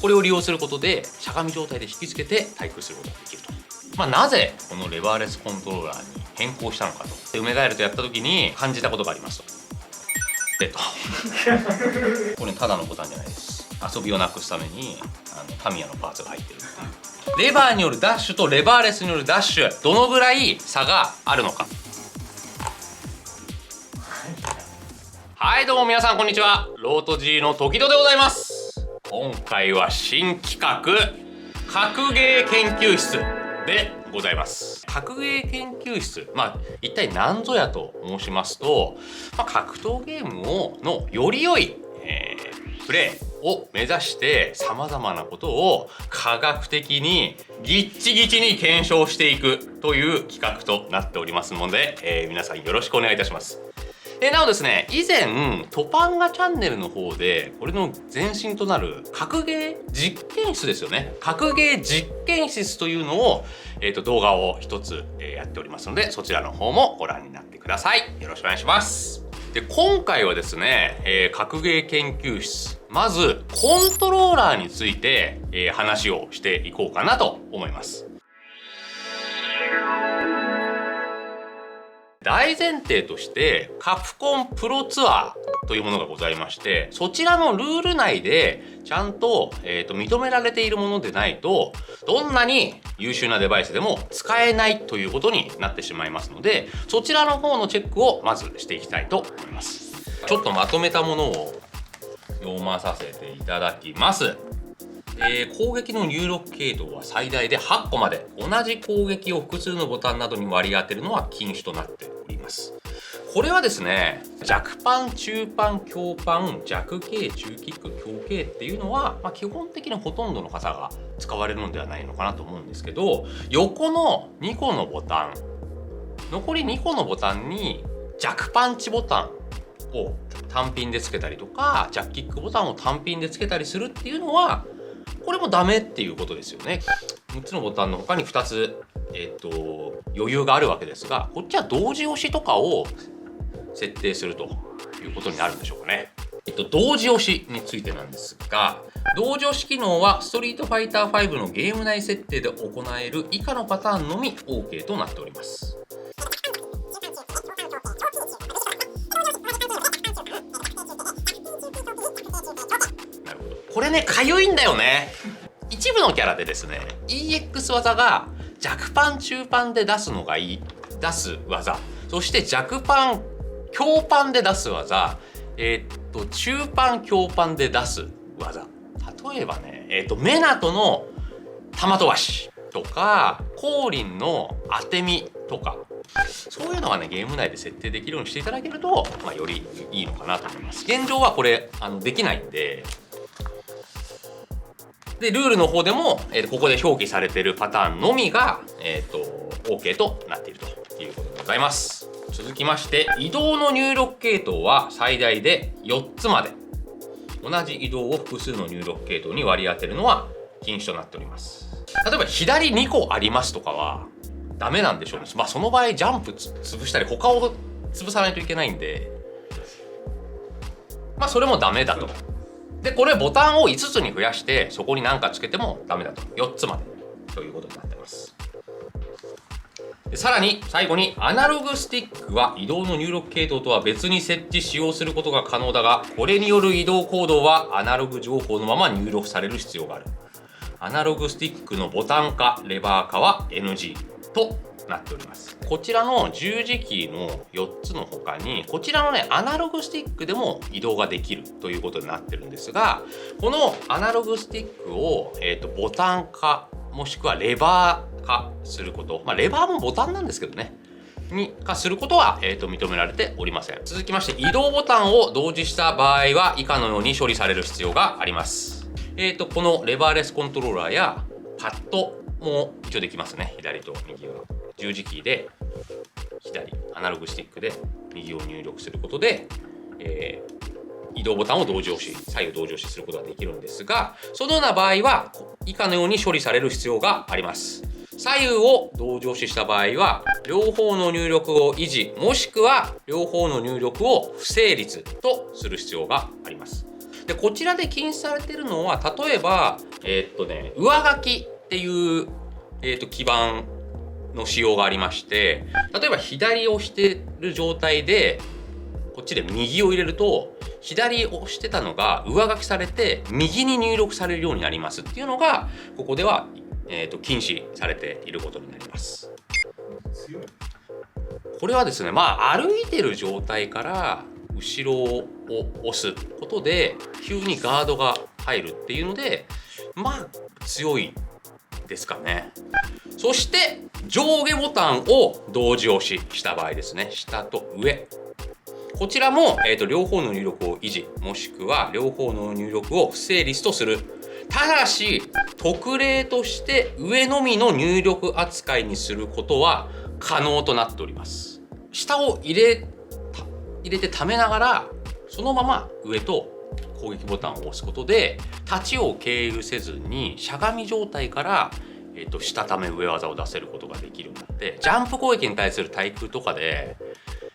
これを利用することでしゃがみ状態で引きつけて対空することができると。なぜこのレバーレスコントローラーに変更したのかと。ウメガエルとやった時に感じたことがありますと。これただのボタンじゃないです。遊びをなくすためにタミヤのパーツが入ってるっていう。レバーによるダッシュとレバーレスによるダッシュ、どのぐらい差があるのか。はい、どうも皆さんこんにちは。ロート G の時戸でございます。今回は新企画格ゲー研究室でございます。格ゲー研究室、一体何ぞやと申しますと、格闘ゲームのより良い、プレイを目指してさまざまなことを科学的にギッチギチに検証していくという企画となっておりますので、皆さんよろしくお願いいたします。なおですね、以前トパンガチャンネルの方でこれの前身となる格ゲー実験室ですよね、格ゲー実験室というのを、動画を一つ、やっておりますので、そちらの方もご覧になってください。よろしくお願いします。で、今回はですね、格ゲー研究室、まずコントローラーについて、話をしていこうかなと思います。大前提としてカプコンプロツアーというものがございまして、そちらのルール内でちゃんと、認められているものでないとどんなに優秀なデバイスでも使えないということになってしまいますので、そちらの方のチェックをまずしていきたいと思います。ちょっとまとめたものを読まさせていただきます。攻撃の入力系統は最大で8個まで、同じ攻撃を複数のボタンなどに割り当てるのは禁止となっております。これはですね、弱パン、中パン、強パン、弱系、中キック、強系っていうのは、基本的にほとんどの方が使われるのではないのかなと思うんですけど、横の2個のボタン、残り2個のボタンに弱パンチボタンを単品でつけたりとか、弱キックボタンを単品でつけたりするっていうのはこれもダメっていうことですよね。6つのボタンの他に2つ、余裕があるわけですが、こっちは同時押しとかを設定するということになるんでしょうかね。同時押しについてなんですが、同時押し機能はストリートファイター5のゲーム内設定で行える以下のパターンのみ OK となっております。これね、かゆいんだよね。一部のキャラでですね、 EX 技が弱パン中パンで出す技、そして弱パン強パンで出す技、中パン強パンで出す技、例えばね、メナトの玉飛ばしとかコーリンの当て身とか、そういうのはね、ゲーム内で設定できるようにしていただけると、よりいいのかなと思います。現状はこれできないんで、ルールの方でも、ここで表記されているパターンのみが、OK となっているということでございます。続きまして、移動の入力系統は最大で4つまで。同じ移動を複数の入力系統に割り当てるのは禁止となっております。例えば左2個ありますとかはダメなんでしょうね。その場合ジャンプ潰したり他を潰さないといけないんで、それもダメだと。で、これボタンを5つに増やしてそこに何かつけてもダメだと。4つまでということになってます。で、さらに最後にアナログスティックは移動の入力系統とは別に設置使用することが可能だが、これによる移動行動はアナログ情報のまま入力される必要がある。アナログスティックのボタン化、レバー化は NG となっております。こちらの十字キーの4つの他に、こちらのね、アナログスティックでも移動ができるということになってるんですが、このアナログスティックを、ボタン化もしくはレバー化すること、レバーもボタンなんですけどね、に化することは、認められておりません。続きまして、移動ボタンを同時した場合は以下のように処理される必要があります。このレバーレスコントローラーやパッドも一応できますね。左と右は十字キーで左、アナログスティックで右を入力することで、移動ボタンを同時押し、左右同時押しすることができるんですが、そのような場合は以下のように処理される必要があります。左右を同時押しした場合は両方の入力を維持、もしくは両方の入力を不成立とする必要があります。で、こちらで禁止されているのは、例えば上書きっていう、基板の仕様がありまして、例えば左を押してる状態でこっちで右を入れると、左押してたのが上書きされて右に入力されるようになりますっていうのがここでは、禁止されていることになります。これはですね、歩いてる状態から後ろを押すことで急にガードが入るっていうので、強いですかね。そして上下ボタンを同時押しした場合ですね、下と上、こちらも、両方の入力を維持、もしくは両方の入力を不成立とする。ただし特例として上のみの入力扱いにすることは可能となっております。下を入れて溜めながらそのまま上と攻撃ボタンを押すことで立ちを経由せずにしゃがみ状態から、下溜め上技を出せることができるんだって。ジャンプ攻撃に対する対空とかで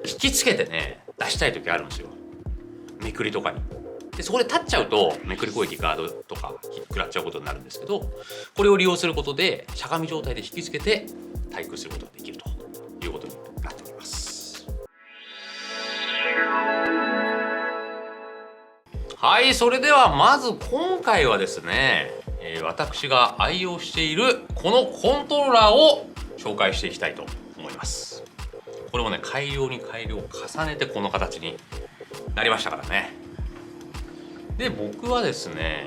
引きつけてね出したい時あるんですよ、めくりとかに。でそこで立っちゃうとめくり攻撃ガードとか食らっちゃうことになるんですけど、これを利用することでしゃがみ状態で引きつけて対空することができるということになっております。はい、それではまず今回はですね、私が愛用しているこのコントローラーを紹介していきたいと思います。これもね、改良に改良を重ねてこの形になりましたからね。で僕はですね、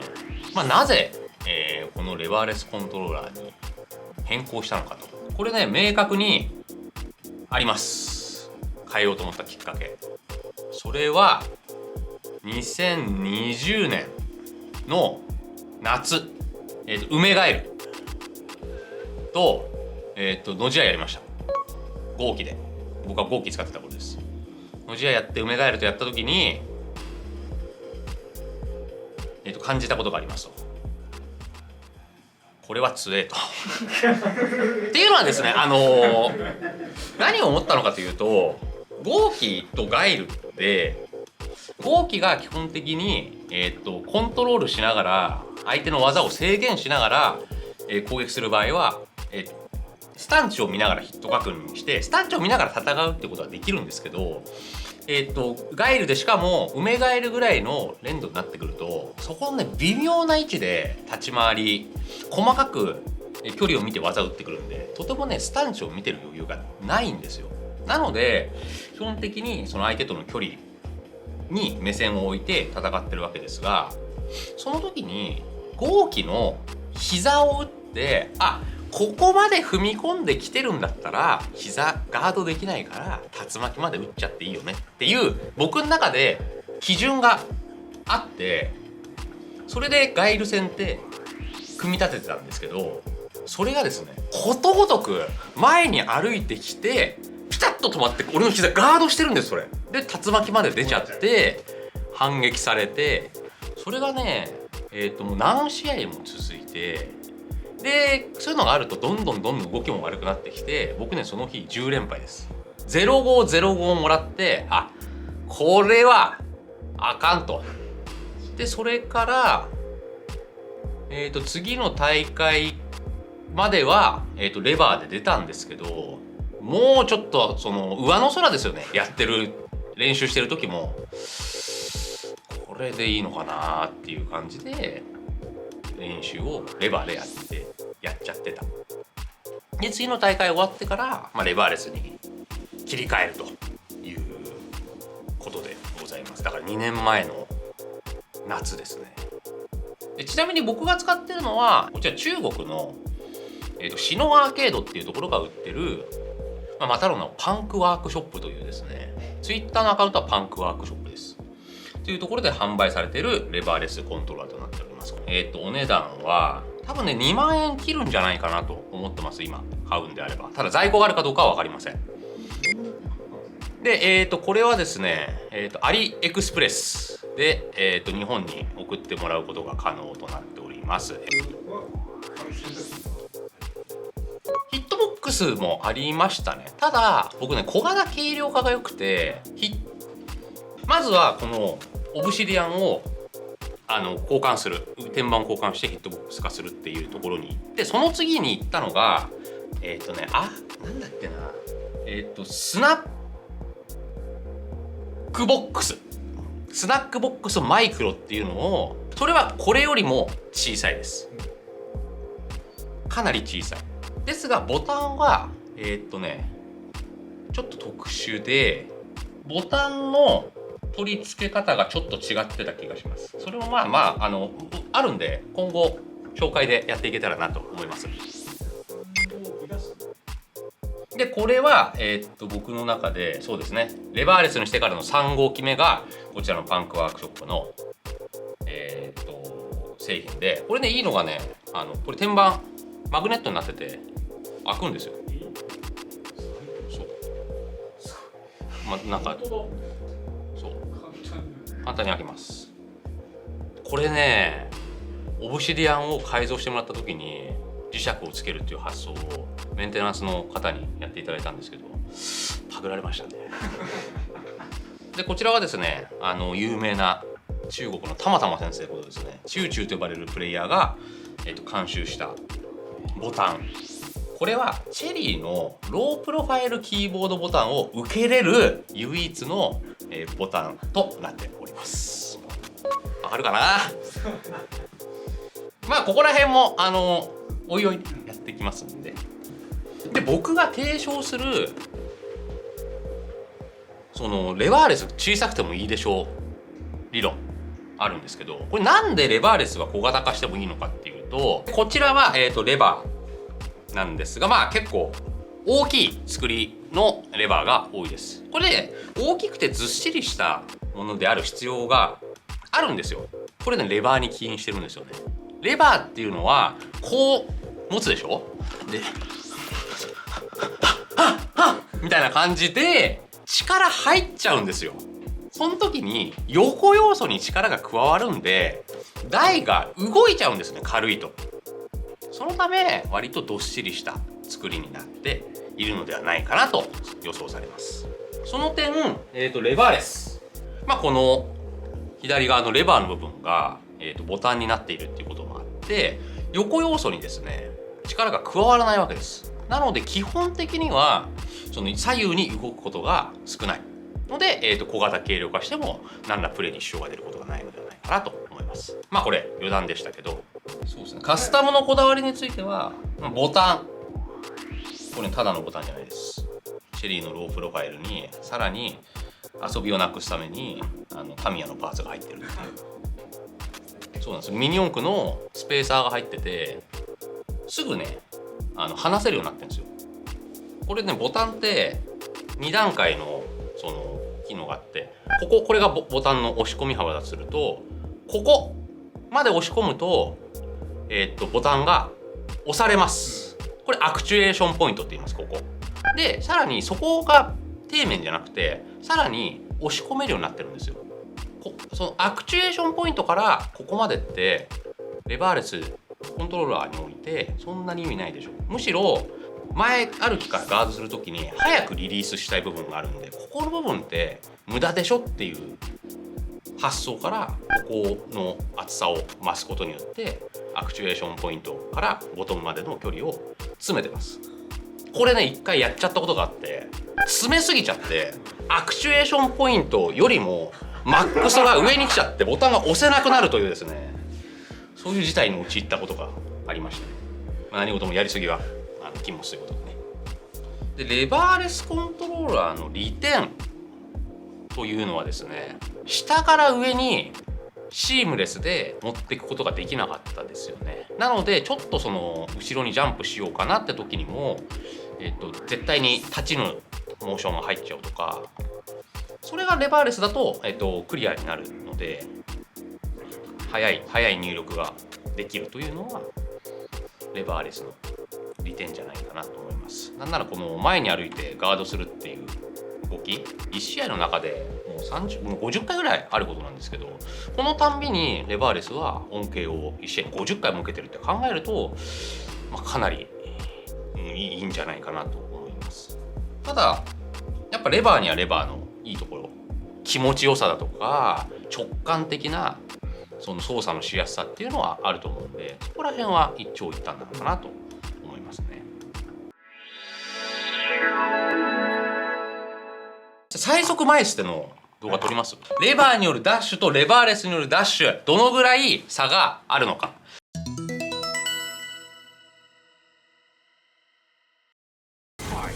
なぜ、このレバーレスコントローラーに変更したのかと、これね明確にあります。変えようと思ったきっかけ、それは2020年の夏、梅ガエルとノジアやりました。号機で、僕は号機使ってたことです。ノジアやって梅ガエルとやった時に感じたことがありますと。これは強えとっていうのはですね、何を思ったのかというと、号機とガイルって号機が基本的に、コントロールしながら相手の技を制限しながら、攻撃する場合は、スタンチを見ながらヒット確認してスタンチを見ながら戦うってことはできるんですけど、ガイルでしかも梅ガエルぐらいの連動になってくると、そこのね微妙な位置で立ち回り細かく距離を見て技を打ってくるんで、とてもねスタンチを見てる余裕がないんですよ。なので基本的にその相手との距離に目線を置いて戦ってるわけですが、その時に号機の膝を打って、ここまで踏み込んできてるんだったら膝ガードできないから竜巻まで打っちゃっていいよねっていう僕の中で基準があって、それでガイル戦って組み立ててたんですけど、それがですねことごとく前に歩いてきてピタッと止まって俺の膝ガードしてるんです。それで竜巻まで出ちゃって反撃されて、それがねもう何試合も続いて、でそういうのがあるとどんどん動きも悪くなってきて、僕ねその日10連敗です。0-5もらって、これはあかんと。でそれから、次の大会までは、レバーで出たんですけど、もうちょっとその上の空ですよね。やってる練習してる時もこれでいいのかなっていう感じで練習をレバーでやっちゃってた。で次の大会終わってから、レバーレスに切り替えるということでございます。だから2年前の夏ですね。でちなみに僕が使ってるのはこちら中国の、シノアーケードっていうところが売ってる、またの名をパンクワークショップというですね、ツイッターのアカウントはパンクワークショップですというところで販売されているレバーレスコントローラーとなっております。お値段は多分ね2万円切るんじゃないかなと思ってます、今買うんであれば。ただ在庫があるかどうかは分かりません。でこれはですね、アリエクスプレスで、日本に送ってもらうことが可能となっております。ヒットボックスもありましたね。ただ僕ね小型軽量化が良くて、まずはこのオブシディアンを交換する、天板を交換してヒットボックス化するっていうところに行って、その次に行ったのがなんだっけな、スナックボックスマイクロっていうのを、それはこれよりも小さいです。かなり小さいですが、ボタンはちょっと特殊で、ボタンの取り付け方がちょっと違ってた気がします。それもあるんで、今後紹介でやっていけたらなと思います。でこれは、僕の中でそうですね、レバーレスにしてからの3号機目がこちらのパンクワークショップの、製品で、これね、いいのがね、これ天板マグネットになってて開くんですよ。そうなんかそう簡単に開きます。これね、オブシディアンを改造してもらった時に磁石をつけるっていう発想をメンテナンスの方にやっていただいたんですけど、パクられましたね。でこちらはですね、有名な中国のたまたま先生ことですね、チューチューと呼ばれるプレイヤーが、監修したボタン。これはチェリーのロープロファイルキーボードボタンを受けれる唯一の、ボタンとなっております。わかるかな？まあここら辺もおいおいやっていきますんで。で僕が提唱するそのレバーレス小さくてもいいでしょう理論あるんですけど、これなんでレバーレスは小型化してもいいのかっていうと、こちらは、レバーなんですが、まあ結構大きい作りのレバーが多いです。これで大きくてずっしりしたものである必要があるんですよ。これね、レバーに起因してるんですよね。レバーっていうのはこう持つでしょ。でみたいな感じで力入っちゃうんですよ。その時に横要素に力が加わるんで台が動いちゃうんですね、軽いと。そのため割とどっしりした作りになっているのではないかなと予想されます。その点、レバーレス、この左側のレバーの部分が、ボタンになっているっていうこともあって、横要素にですね力が加わらないわけです。なので基本的にはその左右に動くことが少ないので、小型軽量化しても何らプレーに支障が出ることがないのではないかなと思います。これ余談でしたけど、そうですね、カスタムのこだわりについてはボタン、これただのボタンじゃないです。チェリーのロープロファイルにさらに遊びをなくすためにタミヤのパーツが入ってるっていう。そうなんです。ミニ四駆のスペーサーが入っててすぐね離せるようになってるんですよ。これね、ボタンって2段階のその機能があって、これがボタンの押し込み幅だとすると、ここまで押し込むとボタンが押されます。これアクチュエーションポイントって言います。ここでさらにそこが底面じゃなくてさらに押し込めるようになってるんですよ。そのアクチュエーションポイントからここまでってレバーレスコントローラーにおいてそんなに意味ないでしょ。むしろ前歩きからガードするときに早くリリースしたい部分があるんで、ここの部分って無駄でしょっていう発想からここの厚さを増すことによってアクチュエーションポイントからボトムまでの距離を詰めてます。これね、一回やっちゃったことがあって、詰めすぎちゃってアクチュエーションポイントよりもマックスが上に来ちゃってボタンが押せなくなるというですね、そういう事態に陥ったことがありました。何事もやりすぎは禁物ということでね。でレバーレスコントローラーの利点というのはですね、下から上にシームレスで持っていくことができなかったですよね。なのでちょっとその後ろにジャンプしようかなって時にも、絶対に立ちぬモーションが入っちゃうとか、それがレバーレスだと、クリアになるので早い入力ができるというのはレバーレスの利点じゃないかなと思います。なんならこの前に歩いてガードするっていう動き、1試合の中でもう50回ぐらいあることなんですけど、このたんびにレバーレスは恩恵を1試合に50回も受けてるって考えると、かなりいいんじゃないかなと思います。ただやっぱレバーにはレバーのいいところ、気持ちよさだとか直感的なその操作のしやすさっていうのはあると思うんで、そこら辺は一長一短なのかなと思いますね。最速枚数っての動画撮ります？レバーによるダッシュとレバーレスによるダッシュ、どのぐらい差があるのか。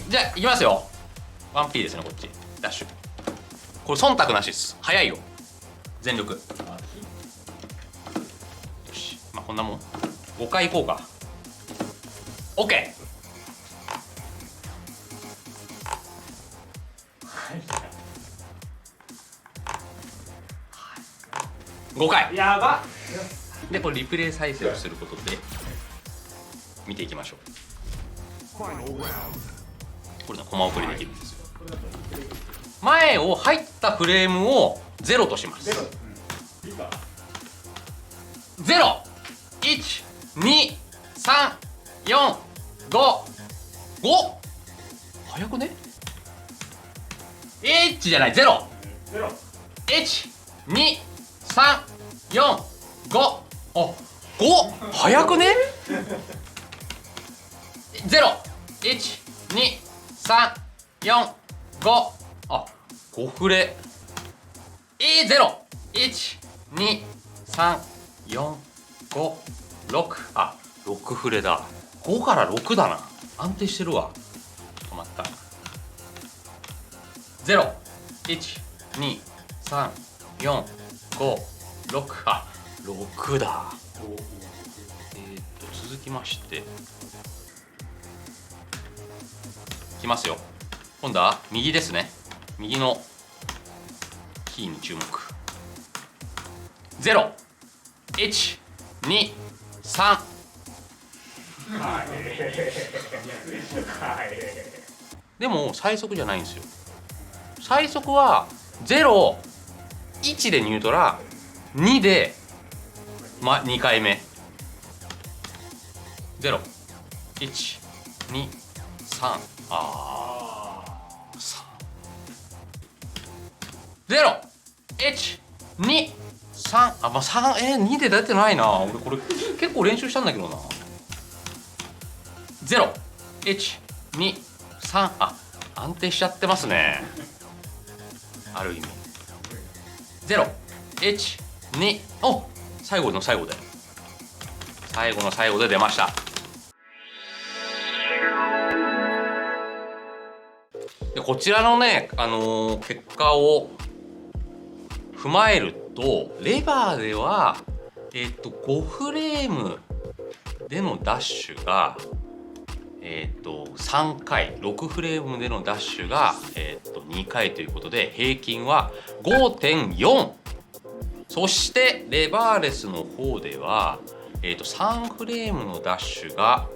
じゃあいきますよ。1P ですね、こっちダッシュ。これ忖度なしです。早いよ、全力。よし、まあこんなもん5回いこうか。 OK。 5回やばで、これリプレイ再生をすることで見ていきましょう。これね、コマ送りできるんですよ。前を入ったフレームを0とします。0、1、2、3、4、5、5。早くね？ 1 じゃない、0、1、2、3、4、5。あ、5早くね？ 0、1、2、3、4、5。あ、5フレ。0、1、2、3、4、5、6。あ、6フレだ。5から6だな。安定してるわ。止まった。0、1、2、3、4、5、6。あ、6だ。続きましていきますよ。今度は右ですね。右のキーに注目。0、1、2、3。でも最速じゃないんですよ。最速は0、1でニュートラ、2で、2回目。0、1、2、3。0、1、2、3。あ、まあ3、2で出てないな。俺これ結構練習したんだけどな。0、1、2、3。あ、安定しちゃってますね、ある意味。0、1、2。お、最後の最後で、最後の最後で出ました。でこちらのね、結果を踏まえると、レバーでは、5フレームでのダッシュが、3回、6フレームでのダッシュが、2回ということで、平均は 5.4。そしてレバーレスの方では、3フレームのダッシュが、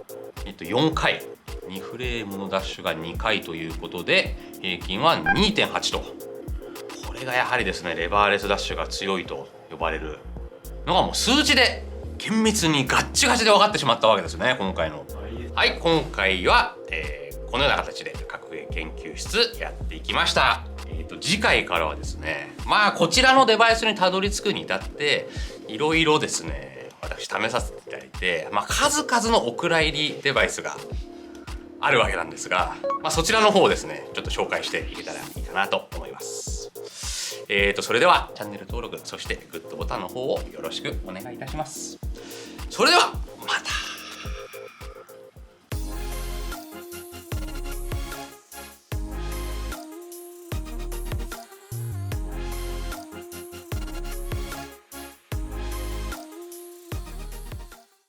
4回、2フレームのダッシュが2回ということで、平均は 2.8 と。これがやはりですね、レバーレスダッシュが強いと呼ばれるのがもう数値で厳密にガッチガチで分かってしまったわけですね、今回の。はい、今回は、このような形で格ゲー研究室やっていきました。次回からはですね、まあこちらのデバイスにたどり着くに至っていろいろですね、私試させていただいて、まあ、数々のお蔵入りデバイスがあるわけなんですが、まあ、そちらの方をですねちょっと紹介していけたらいいかなと思います。それではチャンネル登録、そしてグッドボタンの方をよろしくお願いいたします。それでは